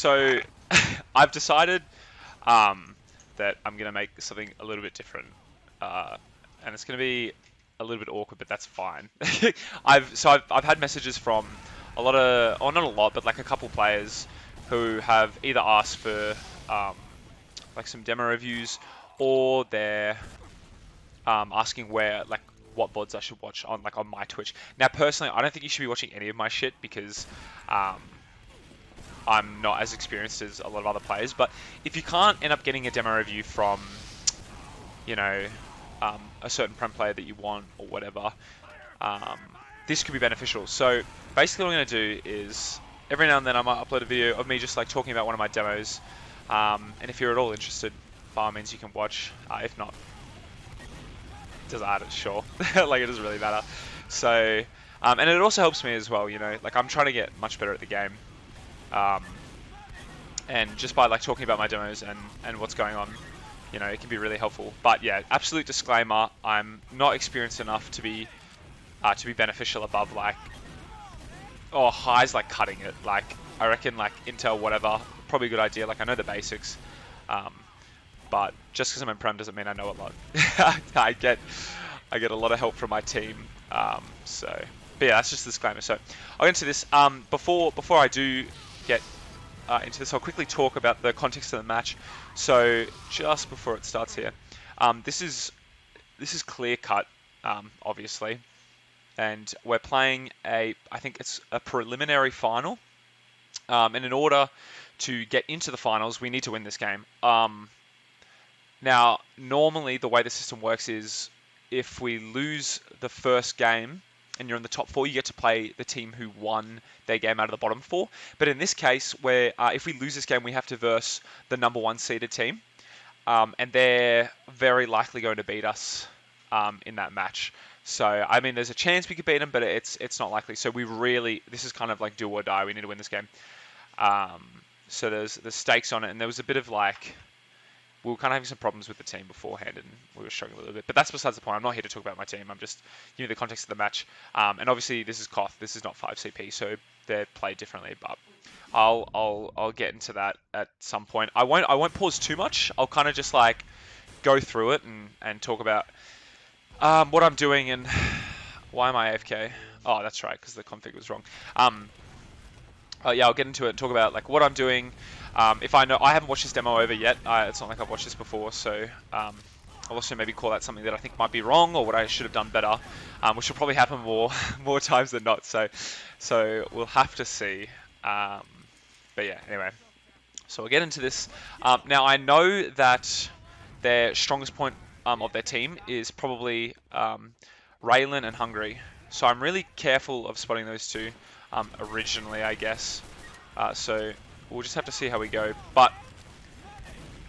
So I've decided that I'm gonna make something a little bit different, uh, and it's gonna be a little bit awkward, but that's fine. I've had messages from a lot of, or not a lot, but like a couple players who have either asked for um, like some demo reviews, or they're asking where like what VODs I should watch on like on my Twitch. Now personally, I don't think you should be watching any of my shit because um, I'm not as experienced as a lot of other players. But if you can't end up getting a demo review from, you know, a certain Prem player that you want or whatever, um, this could be beneficial. So basically what I'm going to do is every now and then I might upload a video of me just like talking about one of my demos. And if you're at all interested, by all means you can watch. If not, it doesn't matter, sure. Like it doesn't really matter. So, and it also helps me as well, you know, like I'm trying to get much better at the game. Um, and just by like talking about my demos and what's going on, you know, it can be really helpful. But yeah, absolute disclaimer, I'm not experienced enough to be beneficial above like, or highs like cutting it. Like I reckon like Intel whatever, probably a good idea. Like I know the basics, um, but just because I'm in Prem doesn't mean I know a lot. I get a lot of help from my team. But yeah, that's just a disclaimer. So I'll get into this. Before I do get into this, I'll quickly talk about the context of the match. So just before it starts here, this is clear cut, obviously, and we're playing I think it's a preliminary final, and in order to get into the finals, we need to win this game. Now, normally the way the system works is if we lose the first game and you're in the top four, you get to play the team who won their game out of the bottom four. But in this case, where if we lose this game, we have to verse the number one seeded team, and they're very likely going to beat us in that match. So, I mean, there's a chance we could beat them, but it's not likely. So this is kind of like do or die. We need to win this game. So there's stakes on it, and there was a bit of like, we were kind of having some problems with the team beforehand, and we were struggling a little bit. But that's besides the point. I'm not here to talk about my team. I'm just giving you the context of the match. And obviously, this is Koth. This is not 5CP, so they're played differently. But I'll get into that at some point. I won't pause too much. I'll kind of just like go through it and talk about what I'm doing and why am I AFK. Oh, that's right, because the config was wrong. Yeah, I'll get into it and talk about like what I'm doing. If I haven't watched this demo over yet. It's not like I've watched this before, so I'll also maybe call out something that I think might be wrong or what I should have done better, which will probably happen more times than not. So we'll have to see. But yeah, anyway. So we'll get into this. Now I know that their strongest point of their team is probably Raylan and Hungry. So I'm really careful of spotting those two. Originally, I guess. So we'll just have to see how we go. But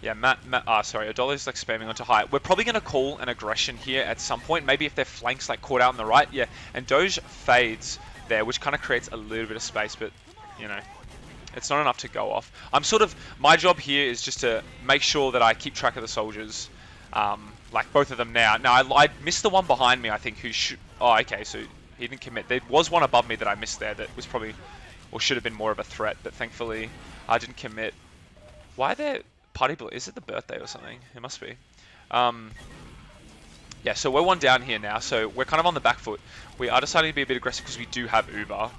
yeah, Adolo's like spamming onto high. We're probably going to call an aggression here at some point. Maybe if their flanks like caught out on the right. Yeah, and Doge fades there, which kind of creates a little bit of space, but you know, it's not enough to go off. My job here is just to make sure that I keep track of the soldiers. Like both of them now. Now I missed the one behind me, I think, oh, okay, so he didn't commit. There was one above me that I missed there that was probably, or should have been more of a threat, but thankfully I didn't commit. Why are there party balloons? Is it the birthday or something? It must be. Yeah, so we're one down here now, so we're kind of on the back foot. We are deciding to be a bit aggressive because we do have Uber,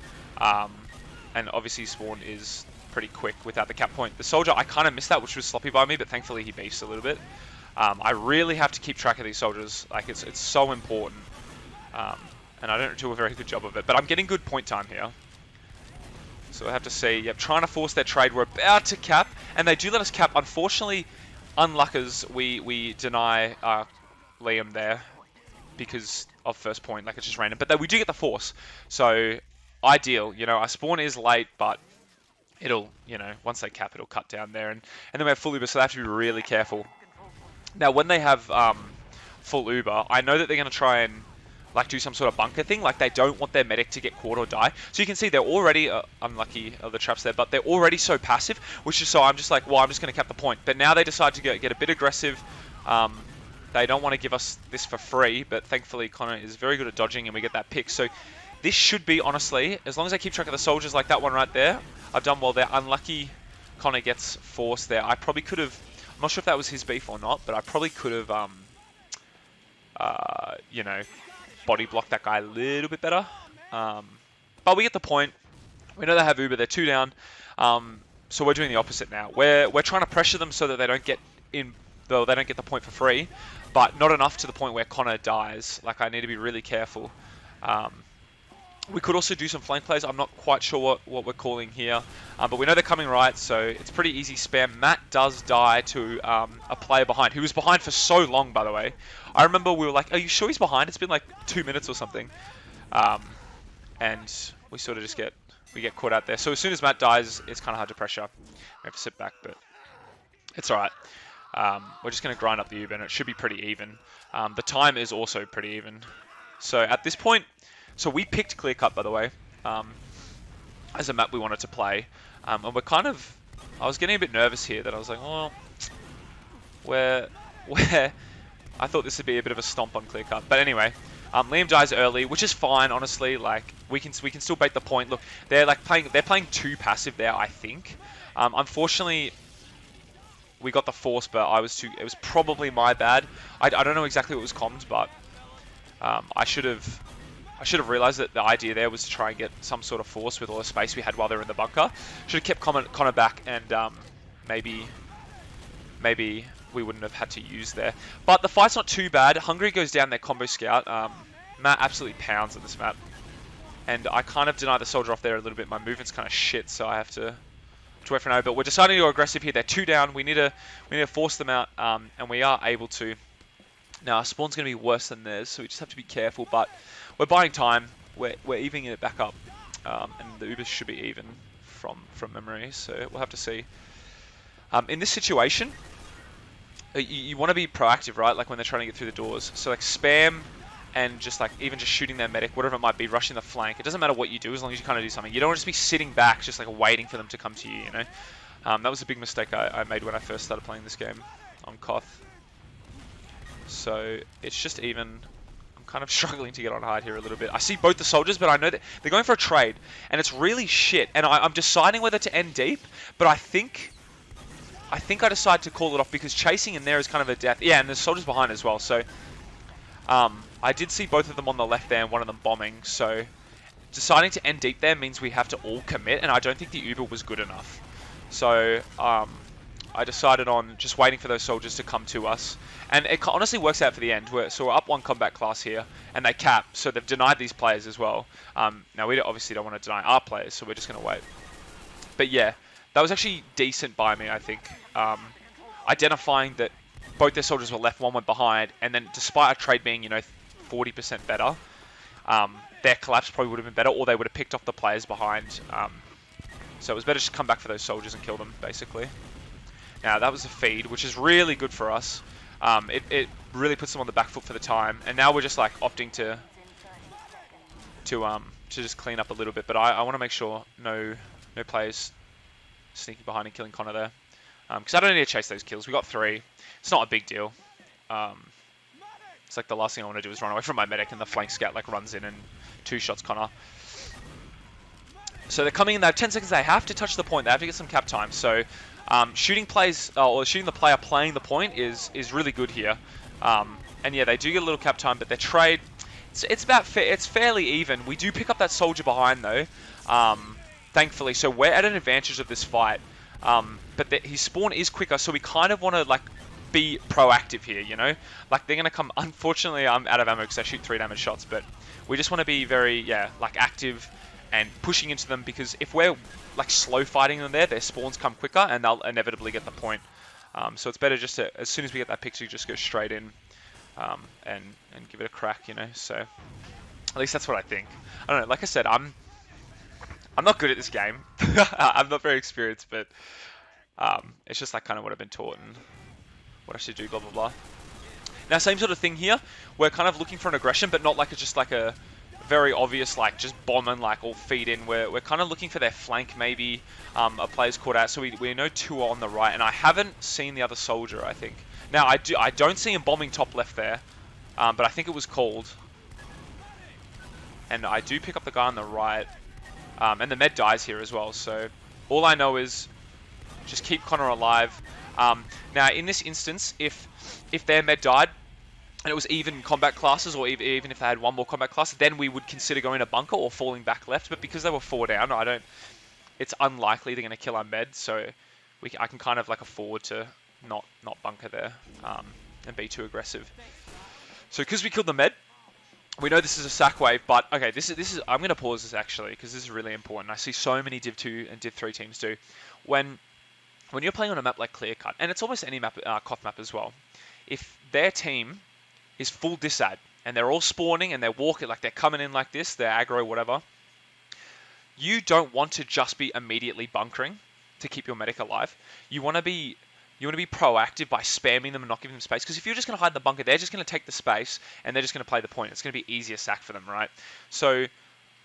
and obviously spawn is pretty quick without the cap point. The soldier, I kind of missed that, which was sloppy by me, but thankfully he beefs a little bit. I really have to keep track of these soldiers. Like it's so important. And I don't do a very good job of it, but I'm getting good point time here. So I have to see. Yep, trying to force their trade. We're about to cap, and they do let us cap. Unfortunately, unluckers, we deny Liam there because of first point. Like it's just random, but we do get the force. So ideal. You know, our spawn is late, but it'll, you know, once they cap, it'll cut down there, and then we have full Uber, so they have to be really careful. Now, when they have full Uber, I know that they're going to try and like do some sort of bunker thing. Like they don't want their medic to get caught or die. So you can see they're already unlucky of the traps there, but they're already so passive, which is so I'm just like, well, I'm just going to cap the point. But now they decide to get a bit aggressive. They don't want to give us this for free, but thankfully Connor is very good at dodging and we get that pick. So this should be, honestly, as long as I keep track of the soldiers like that one right there, I've done well there. Unlucky Connor gets forced there. I probably could have, I'm not sure if that was his beef or not, but I probably could have, you know, body blocked that guy a little bit better. But we get the point. We know they have Uber. They're 2 down. So we're doing the opposite now. We're trying to pressure them so that they don't get in, though they don't get the point for free, but not enough to the point where Connor dies. Like, I need to be really careful. We could also do some flank plays. I'm not quite sure what we're calling here, but we know they're coming right, so it's pretty easy spam. Matt does die to a player behind, who was behind for so long, by the way. I remember we were like, are you sure he's behind? It's been like 2 minutes or something. And we sort of just get caught out there. So as soon as Matt dies, it's kind of hard to pressure. We have to sit back, but it's all right. We're just going to grind up the Uber, and it should be pretty even. The time is also pretty even. So at this point, so we picked clear cut, by the way, as a map we wanted to play. And we're kind of, I was getting a bit nervous here that I was like, well, where I thought this would be a bit of a stomp on clear cut. But anyway, Liam dies early, which is fine, honestly. Like, we can still bait the point. Look, they're playing too passive there, I think. Unfortunately, we got the force, but it was probably my bad. I don't know exactly what was comms, but I should have realized that the idea there was to try and get some sort of force with all the space we had while they were in the bunker. Should have kept Connor back, and maybe we wouldn't have had to use there. But the fight's not too bad. Hungry goes down their combo scout. Matt absolutely pounds at this map. And I kind of deny the soldier off there a little bit. My movement's kind of shit, so I have to wait for now. But we're deciding to go aggressive here. They're 2 down. We need to force them out, and we are able to. Now, our spawn's going to be worse than theirs, so we just have to be careful. But we're buying time. We're evening it back up, and the Ubers should be even from memory. So we'll have to see. In this situation, you want to be proactive, right? Like when they're trying to get through the doors. So like spam and just like even just shooting their medic, whatever it might be, rushing the flank. It doesn't matter what you do as long as you kind of do something. You don't want to just be sitting back, just like waiting for them to come to you, you know? That was a big mistake I made when I first started playing this game on Koth. So it's just even. I'm kind of struggling to get on hard here a little bit. I see both the soldiers, but I know that they're going for a trade, and it's really shit. And I'm deciding whether to end deep, but I think I decide to call it off because chasing in there is kind of a death. Yeah, and there's soldiers behind as well. So I did see both of them on the left there and one of them bombing. So deciding to end deep there means we have to all commit, and I don't think the Uber was good enough. So I decided on just waiting for those soldiers to come to us. And it honestly works out for the end. So we're up 1 combat class here, and they cap. So they've denied these players as well. Now, we obviously don't want to deny our players, so we're just going to wait. But yeah, that was actually decent by me, I think. Identifying that both their soldiers were left, one went behind, and then despite our trade being, 40% better, their collapse probably would have been better, or they would have picked off the players behind. So it was better just to come back for those soldiers and kill them, basically. Now, that was a feed, which is really good for us. It really puts them on the back foot for the time, and now we're just like opting to just clean up a little bit. But I want to make sure no players sneaking behind and killing Connor there, because I don't need to chase those kills. We got 3. It's not a big deal. It's like the last thing I want to do is run away from my medic, and the flank scout like runs in and 2 shots Connor. So they're coming in. They have 10 seconds. They have to touch the point. They have to get some cap time. So shooting plays or shooting the player playing the point is really good here. And yeah, they do get a little cap time, but their trade it's fairly even. We do pick up that soldier behind though, thankfully. So we're at an advantage of this fight. But his spawn is quicker, so we kind of want to like be proactive here, you know? Like they're gonna come. Unfortunately, I'm out of ammo because I shoot 3 damage shots, but we just want to be very like active and pushing into them, because if we're like slow fighting them there, their spawns come quicker and they'll inevitably get the point. So it's better just to, as soon as we get that picture, just go straight in and give it a crack, you know. So at least that's what I think. I don't know. Like I said, I'm not good at this game. I'm not very experienced, but it's just like kind of what I've been taught and what I should do. Blah blah blah. Now, same sort of thing here. We're kind of looking for an aggression, but not like just like a very obvious like just bomb and like all feed in. We're kind of looking for their flank, maybe a player's caught out. So we know 2 are on the right, and I haven't seen the other soldier, I think. Now I don't see him bombing top left there, but I think it was called. And I do pick up the guy on the right, and the med dies here as well. So all I know is Just keep Connor alive. Now, in this instance, if their med died, and it was even combat classes, or even if they had one more combat class, then we would consider going to bunker or falling back left. But because they were 4 down, it's unlikely they're going to kill our med, so I can kind of like afford to not bunker there and be too aggressive. So because we killed the med, we know this is a sack wave, but okay, this is I'm going to pause this actually because this is really important. I see so many Div 2 and Div 3 teams do. When you're playing on a map like Clear Cut, and it's almost any map, Koth map as well, if their team is full disad and they're all spawning and they're walking, like they're coming in like this, they're aggro, whatever, you don't want to just be immediately bunkering to keep your medic alive. You want to be proactive by spamming them and not giving them space, because if you're just going to hide in the bunker, they're just going to take the space and they're just going to play the point. It's going to be easier sack for them, right? So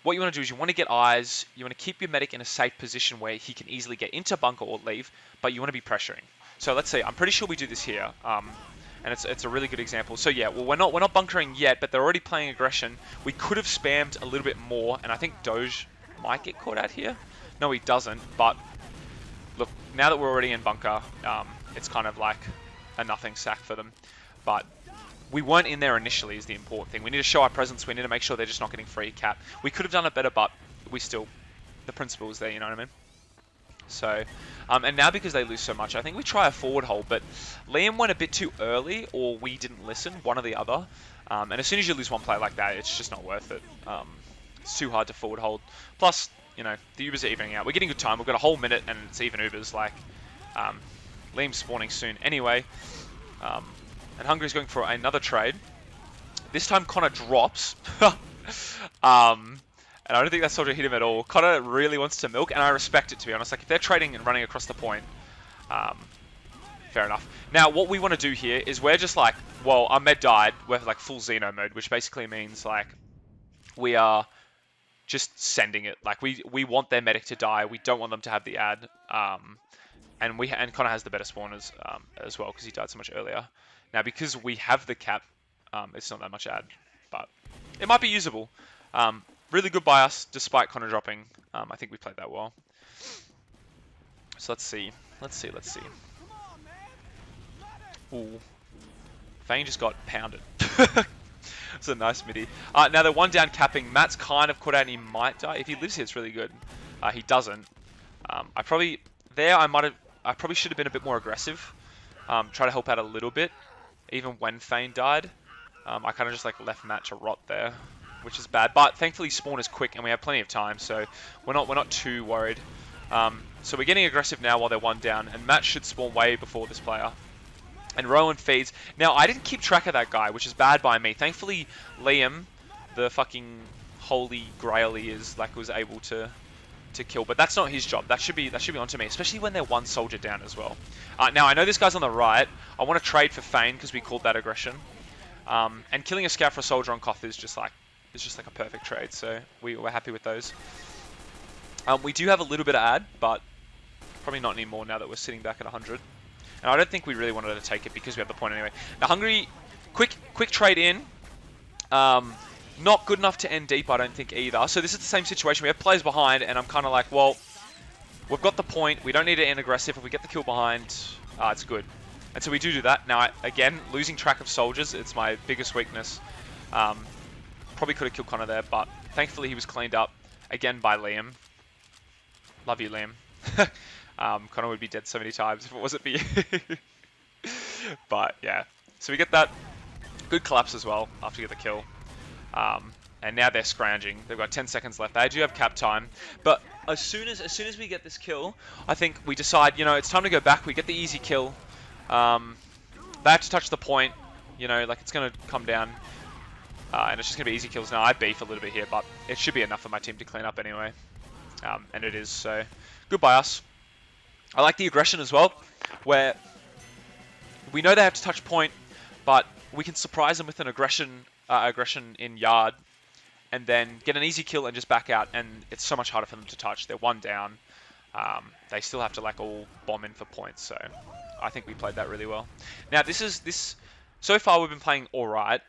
what you want to do is you want to get eyes, you want to keep your medic in a safe position where he can easily get into bunker or leave, but you want to be pressuring. So let's see, I'm pretty sure we do this here. And it's a really good example. So yeah, well, we're not bunkering yet, but they're already playing aggression. We could have spammed a little bit more, and I think Doge might get caught out here. No, he doesn't, but look, now that we're already in bunker, it's kind of like a nothing sack for them. But we weren't in there initially is the important thing. We need to show our presence. We need to make sure they're just not getting free cap. We could have done it better, but the principle is there, you know what I mean? So, and now because they lose so much, I think we try a forward hold, but Liam went a bit too early, or we didn't listen, one or the other. And as soon as you lose one play like that, it's just not worth it. It's too hard to forward hold. Plus, you know, the Ubers are evening out. We're getting good time. We've got a whole minute, and it's even Ubers. Like, Liam's spawning soon anyway. And Hungry's going for another trade. This time Connor drops. And I don't think that soldier hit him at all. Connor really wants to milk, and I respect it, to be honest. Like, if they're trading and running across the point, fair enough. Now, what we want to do here is we're just like, well, our med died. We're like full Xeno mode, which basically means like we are just sending it. Like, we want their medic to die. We don't want them to have the ad. And Connor has the better spawners as well because he died so much earlier. Now, because we have the cap, it's not that much ad, but it might be usable. Really good by us, despite Connor dropping. I think we played that well. So let's see. Ooh. Fane just got pounded. It's a nice midi. Now they're one down capping. Matt's kind of caught out and he might die. If he lives here, it's really good. He doesn't. I probably should have been a bit more aggressive. Try to help out a little bit. Even when Fane died. I kind of just like left Matt to rot there, which is bad. But thankfully spawn is quick and we have plenty of time, so we're not too worried. So we're getting aggressive now while they're one down, and Matt should spawn way before this player. And Rowan feeds. Now, I didn't keep track of that guy, which is bad by me. Thankfully, Liam, the fucking holy grail he is, like, was able to kill. But that's not his job. That should be onto me, especially when they're one soldier down as well. Now, I know this guy's on the right. I want to trade for Fane because we called that aggression. And killing a scout for a soldier on Koth is just like a perfect trade. So we're happy with those. We do have a little bit of ad, but probably not anymore now that we're sitting back at 100. And I don't think we really wanted to take it because we have the point anyway. Now, Hungry, quick trade in. Not good enough to end deep, I don't think, either. So this is the same situation. We have players behind, and I'm kind of like, well, we've got the point. We don't need to end aggressive. If we get the kill behind, it's good. And so we do that. Now, again, losing track of soldiers, it's my biggest weakness. Probably could have killed Connor there, but thankfully he was cleaned up, again, by Liam. Love you, Liam. Connor would be dead so many times if it wasn't for you. But, yeah. So we get that. Good collapse as well after we get the kill. And now they're scrounging. They've got 10 seconds left. They do have cap time. But as soon as we get this kill, I think we decide, you know, it's time to go back. We get the easy kill. They have to touch the point. You know, like, it's going to come down. And it's just going to be easy kills now. I beef a little bit here, but it should be enough for my team to clean up anyway. And it is, so good by us. I like the aggression as well, where we know they have to touch point, but we can surprise them with an aggression in yard, and then get an easy kill and just back out, and it's so much harder for them to touch. They're one down. They still have to like all bomb in for points, so I think we played that really well. Now this so far we've been playing all right.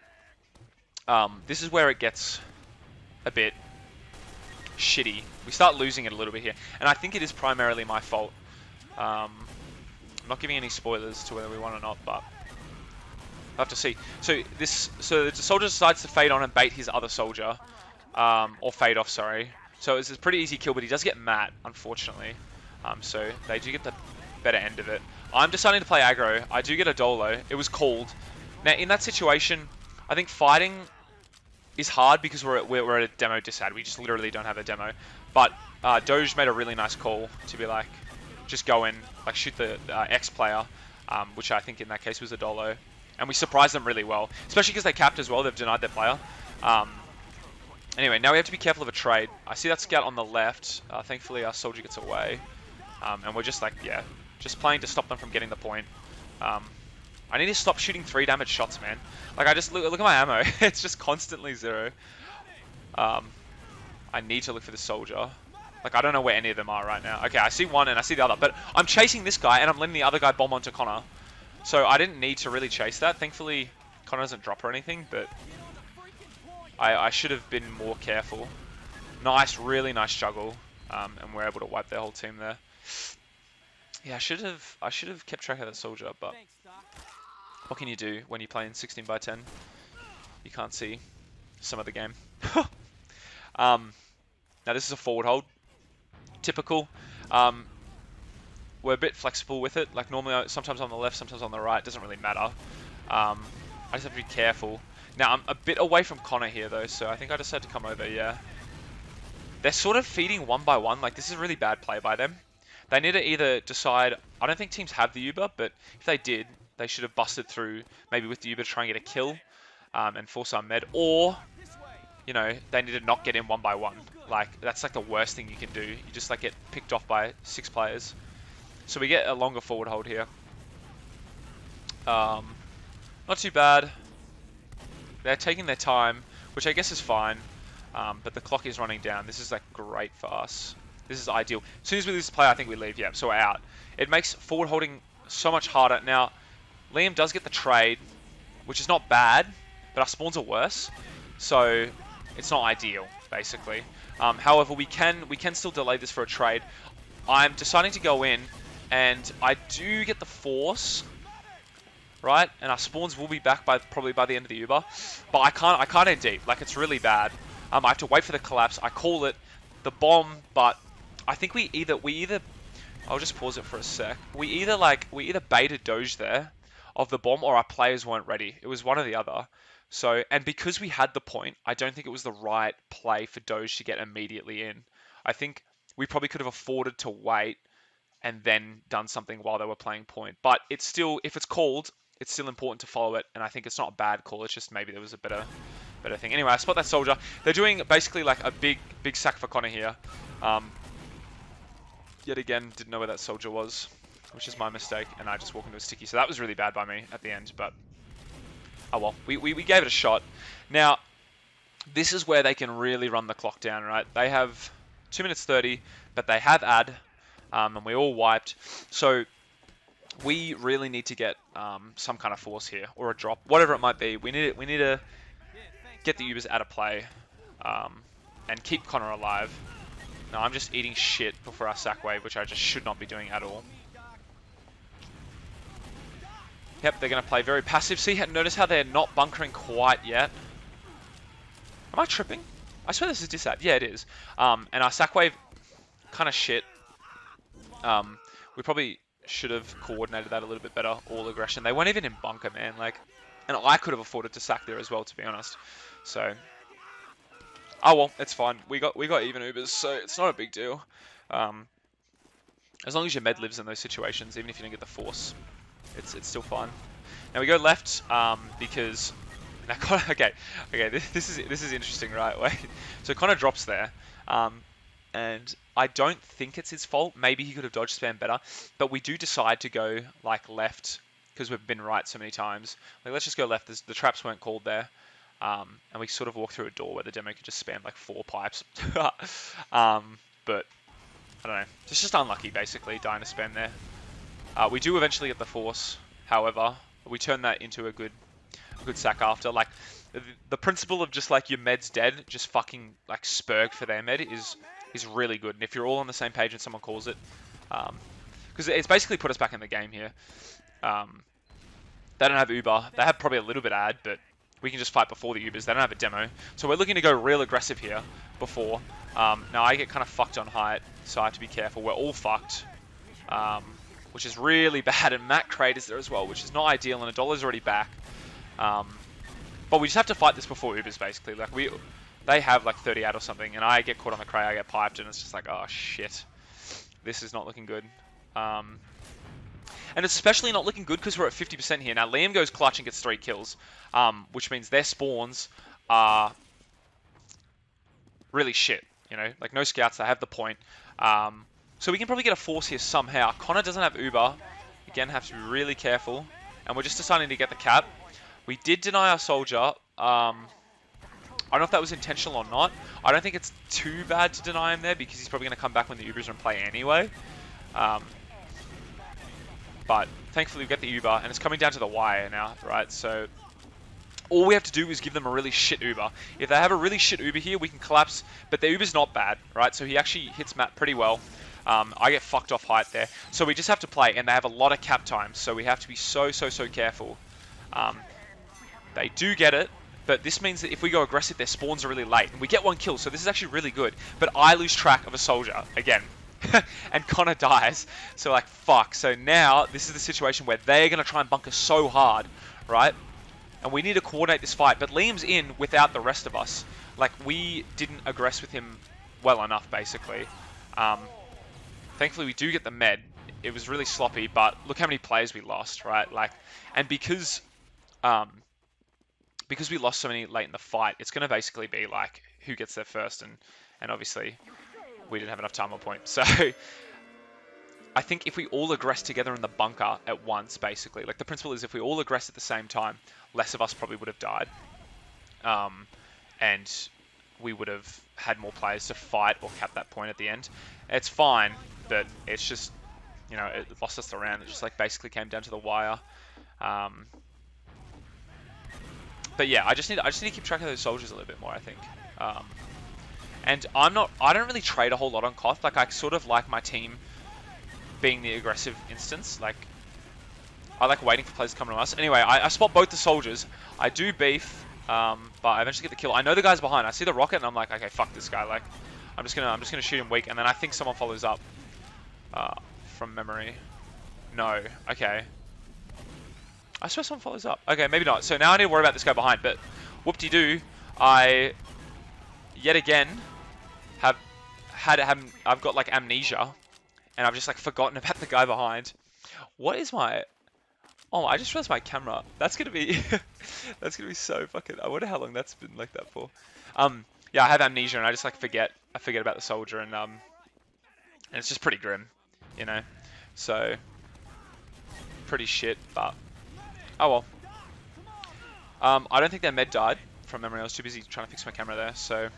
This is where it gets a bit shitty. We start losing it a little bit here, and I think it is primarily my fault. I'm not giving any spoilers to whether we won or not, but we'll have to see. So the soldier decides to fade on and bait his other soldier, or fade off, sorry. So it's a pretty easy kill, but he does get Matt, unfortunately. So they do get the better end of it. I'm deciding to play aggro. I do get a Dolo. It was called. Now, in that situation, I think fighting is hard because we're at a demo disad. We just literally don't have a demo. But Doge made a really nice call to be like, just go in, like shoot the X player, which I think in that case was a Dolo. And we surprised them really well, especially because they capped as well. They've denied their player. Anyway, now we have to be careful of a trade. I see that scout on the left. Thankfully, our soldier gets away. And we're just like, yeah, just playing to stop them from getting the point. I need to stop shooting 3 damage shots, man. Like, I just look at my ammo. It's just constantly 0. I need to look for the soldier. Like, I don't know where any of them are right now. Okay, I see one and I see the other. But I'm chasing this guy and I'm letting the other guy bomb onto Connor. So I didn't need to really chase that. Thankfully, Connor doesn't drop or anything, but I should have been more careful. Nice, really nice juggle. And we're able to wipe their whole team there. Yeah, I should have kept track of that soldier, but what can you do when you're playing 16 by 10? You can't see some of the game. Now this is a forward hold. Typical. We're a bit flexible with it. Like normally, sometimes on the left, sometimes on the right. Doesn't really matter. I just have to be careful. Now I'm a bit away from Connor here though, so I think I decided to come over. Yeah. They're sort of feeding one by one. Like this is a really bad play by them. They need to either decide. I don't think teams have the Uber, but if they did, they should have busted through maybe with the Uber to try and get a kill and force our med, or you know they need to not get in one by one. Like that's like the worst thing you can do. You just like get picked off by 6 players. So we get a longer forward hold here. Not too bad. They're taking their time, which I guess is fine. But the clock is running down. This is like great for us. This is ideal. As soon as we lose the player, I think we leave. Yeah, so we're out. It makes forward holding so much harder. Now, Liam does get the trade, which is not bad, but our spawns are worse. So it's not ideal, basically. However, we can still delay this for a trade. I'm deciding to go in, and I do get the force, right? And our spawns will be back probably by the end of the Uber, but I can't end deep. Like it's really bad. I have to wait for the collapse. I call it the bomb, but I think we either I'll just pause it for a sec. We either baited Doge there of the bomb, or our players weren't ready. It was one or the other. So, and because we had the point, I don't think it was the right play for Doge to get immediately in. I think we probably could have afforded to wait and then done something while they were playing point. But it's still, if it's called, it's still important to follow it. And I think it's not a bad call. It's just maybe there was a better thing. Anyway, I spot that soldier. They're doing basically like a big sack for Connor here. Yet again, didn't know where that soldier was, which is my mistake. And I just walked into a sticky. So that was really bad by me at the end. But oh well, we gave it a shot. Now, this is where they can really run the clock down, right? They have 2 minutes 30, but they have ad, and we all wiped. So we really need to get some kind of force here, or a drop, whatever it might be. We need to get the Ubers out of play, and keep Connor alive. No, I'm just eating shit before our sack wave, which I just should not be doing at all. Yep, they're going to play very passive. See, notice how they're not bunkering quite yet. Am I tripping? I swear this is disad. Yeah, it is. And our sack wave, kind of shit. We probably should have coordinated that a little bit better. All aggression. They weren't even in bunker, man. Like, and I could have afforded to sack there as well, to be honest. So, oh well, it's fine. We got even Ubers, so it's not a big deal. As long as your med lives in those situations, even if you don't get the force, it's still fine. Now we go left because now Connor, okay, this is interesting, right? Wait, so Connor drops there, and I don't think it's his fault. Maybe he could have dodge spam better, but we do decide to go like left because we've been right so many times. Like let's just go left. The traps weren't called there, and we sort of walk through a door where the demo could just spam like 4 pipes. But I don't know. It's just unlucky, basically, dying to spam there. We do eventually get the force, however. We turn that into a good sack after. Like, the principle of just, like, your med's dead, just fucking, like, spurg for their med is really good. And if you're all on the same page and someone calls it, because it's basically put us back in the game here. They don't have Uber. They have probably a little bit ad, but we can just fight before the Ubers. They don't have a demo. So we're looking to go real aggressive here before. Now I get kind of fucked on height, so I have to be careful. We're all fucked, which is really bad. And Matt Crate is there as well, which is not ideal, and a dollar's already back. But we just have to fight this before Ubers, basically. Like they have like 30 ad or something, and I get caught on the Crate, I get piped, and it's just like, oh shit. This is not looking good. And it's especially not looking good because we're at 50% here. Now, Liam goes clutch and gets 3 kills, which means their spawns are really shit. You know, like no scouts, they have the point. So we can probably get a force here somehow. Connor doesn't have Uber. Again, have to be really careful. And we're just deciding to get the cap. We did deny our soldier. I don't know if that was intentional or not. I don't think it's too bad to deny him there because he's probably going to come back when the Ubers are in play anyway. But thankfully we get the Uber, and it's coming down to the wire now, right? So all we have to do is give them a really shit Uber. If they have a really shit Uber here, we can collapse, but their Uber's not bad, right? So he actually hits Matt pretty well. I get fucked off height there. So we just have to play, and they have a lot of cap time, so we have to be so careful. They do get it, but this means that if we go aggressive, their spawns are really late, and we get 1 kill, so this is actually really good. But I lose track of a soldier, again. And Connor dies, so like fuck. So now this is the situation where they're gonna try and bunker so hard, right? And we need to coordinate this fight. But Liam's in without the rest of us. Like we didn't aggress with him well enough, basically. Thankfully we do get the med. It was really sloppy, but look how many players we lost, right? Like, and because we lost so many late in the fight, it's gonna basically be like who gets there first, and obviously we didn't have enough time or point. So I think if we all aggress together in the bunker at once, basically, like the principle is if we all aggress at the same time, less of us probably would have died. And we would have had more players to fight or cap that point at the end. It's fine, but it's just, you know, it lost us the round. It just like basically came down to the wire. But yeah, I just need to keep track of those soldiers a little bit more, I think. And I don't really trade a whole lot on Koth. Like, I sort of like my team being the aggressive instance. Like, I like waiting for players to come to us. Anyway, I spot both the soldiers. I do beef, but I eventually get the kill. I know the guy's behind. I see the rocket, and I'm like, okay, fuck this guy. Like, I'm just gonna shoot him weak, and then I think someone follows up. From memory. No. Okay. I swear someone follows up. Okay, maybe not. So now I need to worry about this guy behind. But whoop-de-doo, I yet again I've got like amnesia, and I've just like forgotten about the guy behind. What is my? Oh, I just realized my camera. That's gonna be that's gonna be so fucking. I wonder how long that's been like that for. Yeah, I have amnesia, and I just like forget. I forget about the soldier, and it's just pretty grim, you know. So pretty shit, but oh well. I don't think their med died from memory. I was too busy trying to fix my camera there, so.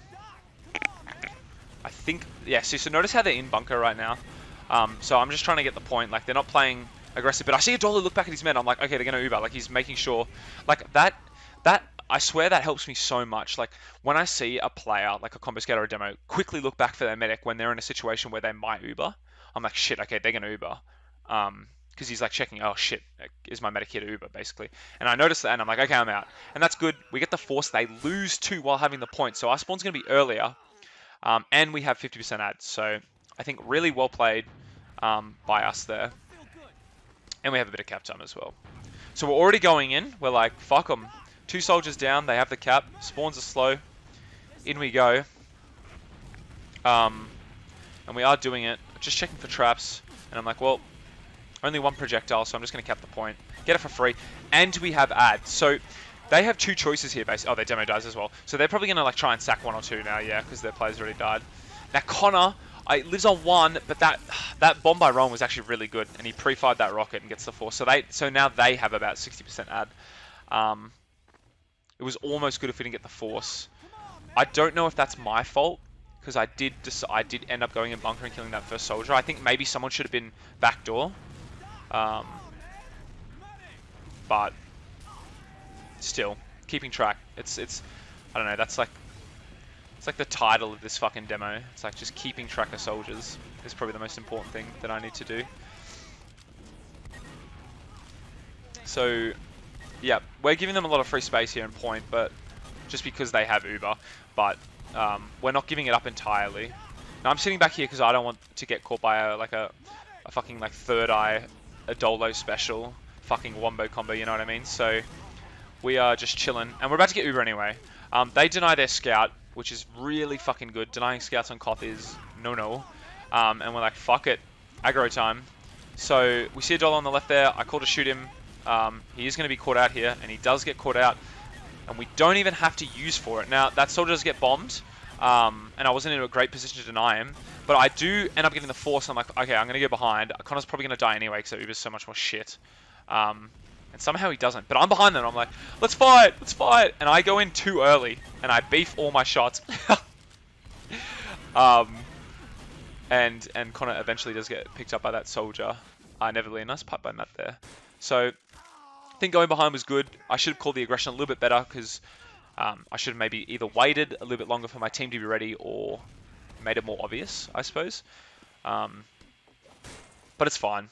I think, yeah, so notice how they're in bunker right now. So I'm just trying to get the point. Like, they're not playing aggressive, but I see a dollar look back at his men. I'm like, okay, they're going to Uber. Like, he's making sure. Like, that, I swear that helps me so much. Like, when I see a player, like a combo scout or a demo, quickly look back for their medic when they're in a situation where they might Uber, I'm like, shit, okay, they're going to Uber. Because he's like checking, oh shit, is my medic here to Uber, basically. And I noticed that, and I'm like, okay, I'm out. And that's good. We get the force. They lose 2 while having the point. So our spawn's going to be earlier. And we have 50% ads, so I think really well played by us there. And we have a bit of cap time as well. So we're already going in. We're like, fuck them. 2 soldiers down. They have the cap. Spawns are slow. In we go. And we are doing it. Just checking for traps. And I'm like, well, only 1 projectile, so I'm just going to cap the point. Get it for free. And we have ads. So they have 2 choices here, basically. Oh, their demo dies as well. So they're probably going to like try and sack 1 or 2 now, yeah, because their players already died. Now Connor, lives on 1, but that bomb by Ron was actually really good, and he pre-fired that rocket and gets the force. So now they have about 60% ad. It was almost good if we didn't get the force. I don't know if that's my fault, because I did end up going in bunker and killing that first soldier. I think maybe someone should have been backdoor. But still, keeping track. It's I don't know, it's like the title of this fucking demo. It's like just keeping track of soldiers is probably the most important thing that I need to do. So yeah, we're giving them a lot of free space here in point, but just because they have Uber, but we're not giving it up entirely. Now I'm sitting back here because I don't want to get caught by a fucking like third eye Adolo special fucking wombo combo, you know what I mean? So we are just chilling, and we're about to get Uber anyway. They deny their scout, which is really fucking good. Denying scouts on Koth is no. And we're like, fuck it, aggro time. So we see a dollar on the left there. I call to shoot him. He is going to be caught out here, and he does get caught out. And we don't even have to use for it. Now, that soldier does get bombed, and I wasn't in a great position to deny him. But I do end up getting the force, and I'm like, okay, I'm going to go behind. Connor's probably going to die anyway, because Uber's so much more shit. And somehow he doesn't. But I'm behind them, and I'm like, let's fight! And I go in too early, and I beef all my shots. And Connor eventually does get picked up by that soldier. Nevertheless, nice pipe by Matt there. So I think going behind was good. I should have called the aggression a little bit better because I should have maybe either waited a little bit longer for my team to be ready or made it more obvious, I suppose. But it's fine.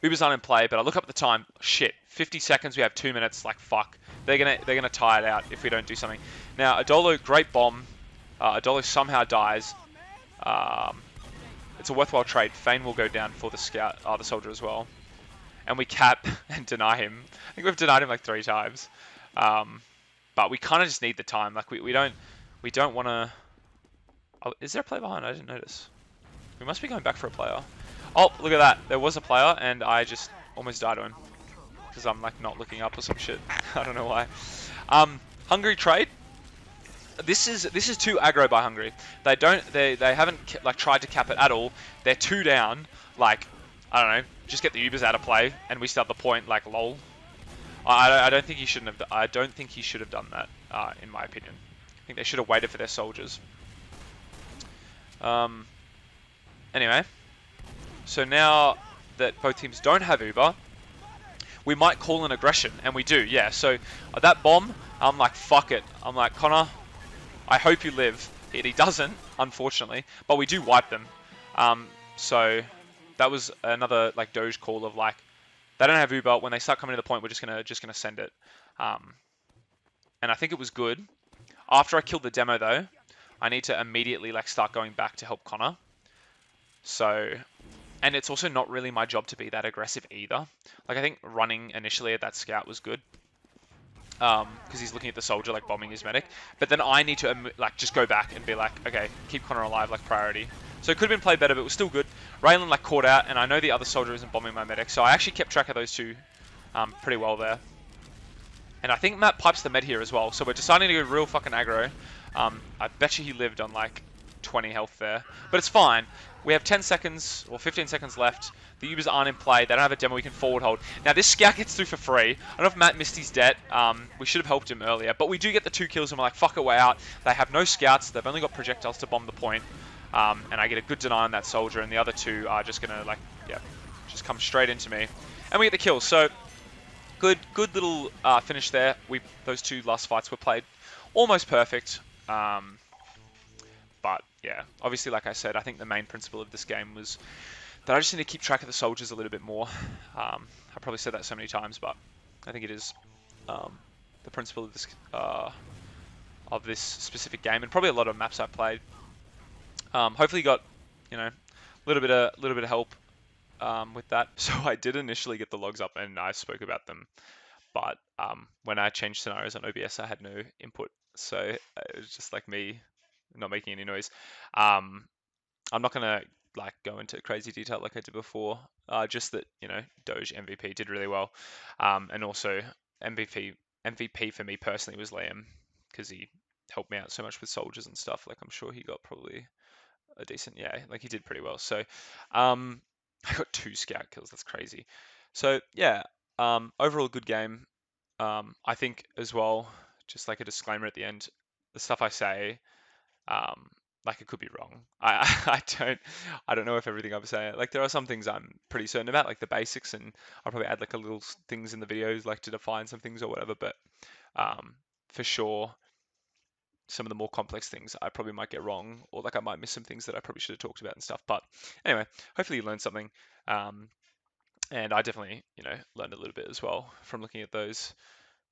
Uber's not in play, but I look up at the time. Shit, 50 seconds. We have 2 minutes. Like fuck, they're gonna tie it out if we don't do something. Now Adolo, great bomb. Adolo somehow dies. It's a worthwhile trade. Fane will go down for the scout, the soldier as well. And we cap and deny him. I think we've denied him like 3 times. But we kind of just need the time. Like we don't want to. Oh, is there a player behind? I didn't notice. We must be going back for a player. Oh, look at that. There was a player, and I just almost died to him because I'm like not looking up or some shit. I don't know why. Hungary trade. This is too aggro by Hungary. They haven't like tried to cap it at all. They're 2 down. Like I don't know. Just get the Ubers out of play, and we still have the point. Like lol. I don't think he shouldn't have. I don't think he should have done that. In my opinion, I think they should have waited for their soldiers. Anyway, so now that both teams don't have Uber, we might call an aggression, and we do. Yeah. So that bomb, I'm like fuck it. I'm like Connor, I hope you live. He doesn't, unfortunately, but we do wipe them. So that was another like Doge call of like. They don't have Uber. When they start coming to the point, we're just gonna send it. And I think it was good. After I killed the demo though, I need to immediately like start going back to help Connor. So, and it's also not really my job to be that aggressive either. Like I think running initially at that scout was good. Because he's looking at the soldier like bombing his medic. But then I need to like just go back and be like, okay, keep Connor alive like priority. So it could have been played better, but it was still good. Raylan like caught out, and I know the other soldier isn't bombing my medic, so I actually kept track of those two pretty well there. And I think Matt pipes the med here as well, so we're deciding to go real fucking aggro. I bet you he lived on like 20 health there, but it's fine. We have 10 seconds or 15 seconds left. The Ubers aren't in play. They don't have a demo we can forward hold. Now this scout gets through for free. I don't know if Matt missed his debt. We should have helped him earlier, but we do get the 2 kills and we're like, fuck it, way out. They have no scouts. They've only got projectiles to bomb the point. And I get a good deny on that soldier, and the other 2 are just gonna like, yeah, just come straight into me. And we get the kill. So good little finish there. Those 2 last fights were played almost perfect. But yeah, obviously, like I said, I think the main principle of this game was that I just need to keep track of the soldiers a little bit more. I probably said that so many times, but I think it is the principle of this specific game, and probably a lot of maps I've played. Hopefully, you got a little bit of help with that. So I did initially get the logs up, and I spoke about them, but when I changed scenarios on OBS, I had no input, so it was just like me not making any noise. I'm not gonna like go into crazy detail like I did before. Just that Doge MVP did really well, and also MVP for me personally was Liam because he helped me out so much with soldiers and stuff. Like I'm sure he got probably a decent, like he did pretty well. So I got 2 scout kills. That's crazy. So yeah, overall good game. I think as well, just like a disclaimer at the end, the stuff I say, like it could be wrong. I don't know if everything I'm saying, like there are some things I'm pretty certain about, like the basics, and I'll probably add like a little things in the videos like to define some things or whatever, but for sure some of the more complex things I probably might get wrong, or like I might miss some things that I probably should have talked about and stuff. But anyway, hopefully you learned something. And I definitely, learned a little bit as well from looking at those.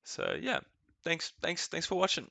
So yeah, thanks for watching.